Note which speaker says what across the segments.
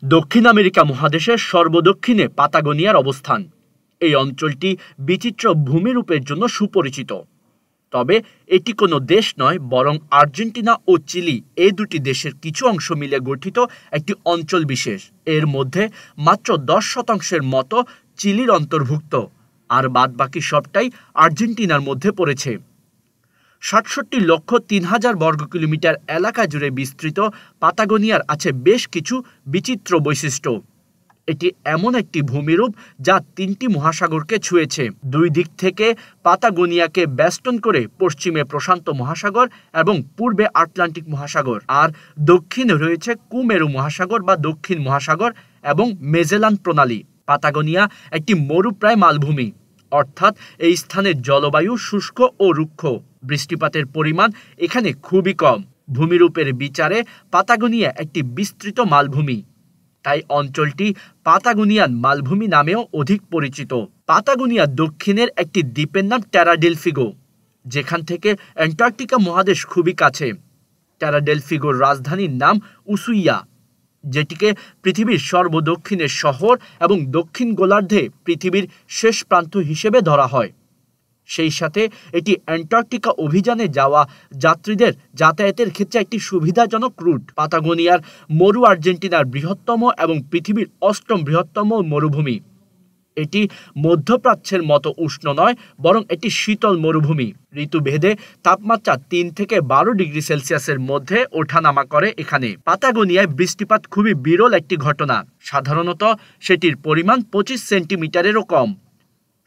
Speaker 1: দক্ষিণ আমেরিকা মহাদেশের সর্বদক্ষিণে পাতাগোনিয়ার অবস্থান। এই অঞ্চলটি বিচিত্র ভূমিরূপের জন্য সুপরিচিত। তবে এটি কোনো দেশ নয়, বরং আর্জেন্টিনা ও চিলি এই দুটি দেশের কিছু অংশ মিলে গঠিত একটি অঞ্চল বিশেষ। এর মধ্যে মাত্র 10% মতো চিলির অন্তর্ভুক্ত, আর বাদবাকি সবটাই আর্জেন্টিনার মধ্যে পড়েছে। ৬৭,৩০,০০০ বর্গ কিলোমিটার এলাকা জুড়ে বিস্তৃত পাতাগোনিয়ার আছে বেশ কিছু বিচিত্র বৈশিষ্ট্য। এটি এমন একটি ভূমিরূপ যা 3টি মহাসাগরকে ছুঁয়েছে। দুই দিক থেকে পাতাগোনিয়াকে বেষ্টন করে পশ্চিমে প্রশান্ত মহাসাগর এবং পূর্বে আটলান্টিক মহাসাগর, আর দক্ষিণে রয়েছে কুমেরু মহাসাগর বা দক্ষিণ মহাসাগর এবং মেজেলান প্রণালী। পাতাগোনিয়া একটি মরুপ্রায় মালভূমি, অর্থাৎ এই স্থানের জলবায়ু শুষ্ক ও রুক্ষ। বৃষ্টিপাতের পরিমাণ এখানে খুবই কম। ভূমিরূপের বিচারে পাতাগোনিয়া একটি বিস্তৃত মালভূমি, তাই অঞ্চলটি পাতাগোনিয়ান মালভূমি নামেও অধিক পরিচিত। পাতাগোনিয়ার দক্ষিণের একটি দ্বীপের নাম টেরা ডেল ফিগো, যেখান থেকে অ্যান্টার্কটিকা মহাদেশ খুবই কাছে। টেরা ডেল ফিগোর রাজধানীর নাম উসুইয়া, যেটিকে পৃথিবীর সর্বদক্ষিণের শহর এবং দক্ষিণ গোলার্ধে পৃথিবীর শেষ প্রান্ত হিসেবে ধরা হয়। সেই সাথে এটি অ্যান্টার্কটিকা অভিযানে যাওয়া যাত্রীদের যাতায়াতের ক্ষেত্রে একটি সুবিধাজনক রুট। পাতাগোনিয়ার মরু আর্জেন্টিনার বৃহত্তম এবং পৃথিবীর 8ম বৃহত্তম মরুভূমি। এটি মধ্যপ্রাচ্যের মতো উষ্ণ নয়, বরং এটি শীতল মরুভূমি। ঋতুভেদে তাপমাত্রা 3 থেকে 12 ডিগ্রি সেলসিয়াসের মধ্যে ওঠানামা করে এখানে। পাতাগোনিয়ায় বৃষ্টিপাত খুবই বিরল একটি ঘটনা। সাধারণত সেটির পরিমাণ 25 সেন্টিমিটারেরও কম।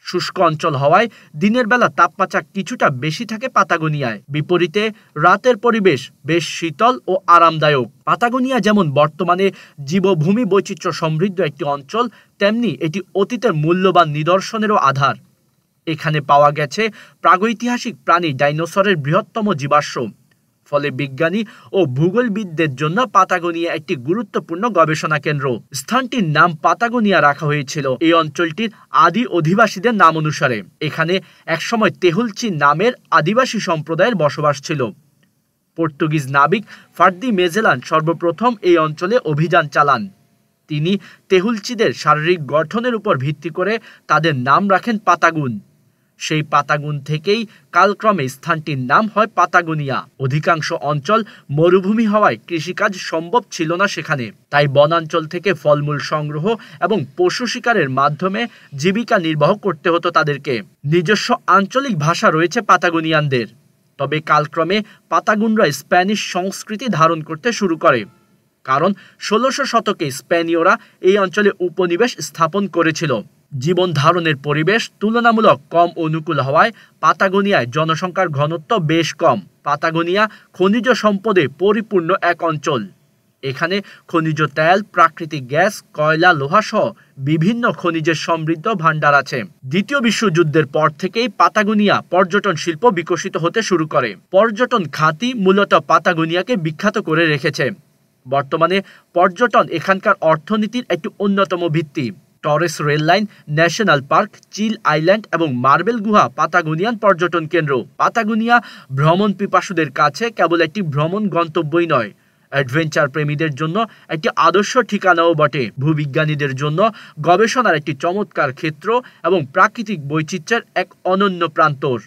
Speaker 1: শুষ্ক অঞ্চল হওয়ায় দিনের বেলা তাপমাত্রা কিছুটা বেশি থাকে পাতাগোনিয়ায়। বিপরীতে রাতের পরিবেশ বেশ শীতল ও আরামদায়ক। পাতাগোনিয়া যেমন বর্তমানে জীবভূমি বৈচিত্র্য সমৃদ্ধ একটি অঞ্চল, তেমনি এটি অতীতের মূল্যবান নিদর্শনেরও আধার। এখানে পাওয়া গেছে প্রাগৈতিহাসিক প্রাণী ডাইনোসরের বৃহত্তম জীবাশ্ম। ফলে বিজ্ঞানী ও ভূগোলবিদদের জন্য পাতাগোনিয়া একটি গুরুত্বপূর্ণ গবেষণা কেন্দ্র। স্থানটির নাম পাতাগোনিয়া রাখা হয়েছিল এই অঞ্চলটির আদি অধিবাসীদের নাম অনুসারে। এখানে একসময় তেহুলচি নামের আদিবাসী সম্প্রদায়ের বসবাস ছিল। পর্তুগিজ নাবিক ফার্দি মেজেলান সর্বপ্রথম এই অঞ্চলে অভিযান চালান। তিনি তেহুলচিদের শারীরিক গঠনের উপর ভিত্তি করে তাদের নাম রাখেন পাতাগুন। সেই পাতাগুন থেকেই কালক্রমে স্থানটির নাম হয় পাতাগোনিয়া। অধিকাংশ অঞ্চল মরুভূমি হওয়ায় কৃষিকাজ সম্ভব ছিল না সেখানে, তাই বনাঞ্চল থেকে ফলমূল সংগ্রহ এবং পশু শিকারের মাধ্যমে জীবিকা নির্বাহ করতে হতো তাদেরকে। নিজস্ব আঞ্চলিক ভাষা রয়েছে পাতাগোনিয়ানদের, তবে কালক্রমে পাতাগুনরা স্প্যানিশ সংস্কৃতি ধারণ করতে শুরু করে, কারণ 1600 শতকে স্পেনীয়রা এই অঞ্চলে উপনিবেশ স্থাপন করেছিল। জীবন ধারণের পরিবেশ তুলনামূলক কম অনুকূল হওয়ায় পাতাগোনিয়ায় জনসংখ্যার ঘনত্ব বেশ কম। পাতাগোনিয়া খনিজ সম্পদে পরিপূর্ণ এক অঞ্চল। এখানে খনিজ তেল, প্রাকৃতিক গ্যাস, কয়লা, লোহা সহ বিভিন্ন খনিজের সমৃদ্ধ ভাণ্ডার আছে। দ্বিতীয় বিশ্বযুদ্ধের পর থেকেই পাতাগোনিয়া পর্যটন শিল্প বিকশিত হতে শুরু করে। পর্যটন খাতই মূলত পাতাগোনিয়াকে বিখ্যাত করে রেখেছে। বর্তমানে পর্যটন এখানকার অর্থনীতির একটি অন্যতম ভিত্তি। টরেস রেললাইন, ন্যাশনাল পার্ক, চিল আইল্যান্ড এবং মার্বেল গুহা পাতাগোনিয়ান পর্যটন কেন্দ্র। পাতাগোনিয়া ভ্রমণ পিপাসুদের কাছে কেবল একটি ভ্রমণ গন্তব্যই নয়, অ্যাডভেঞ্চার প্রেমীদের জন্য একটি আদর্শ ঠিকানাও বটে। ভূবিজ্ঞানীদের জন্য গবেষণার একটি চমৎকার ক্ষেত্র এবং প্রাকৃতিক বৈচিত্র্যের এক অনন্য প্রান্তর।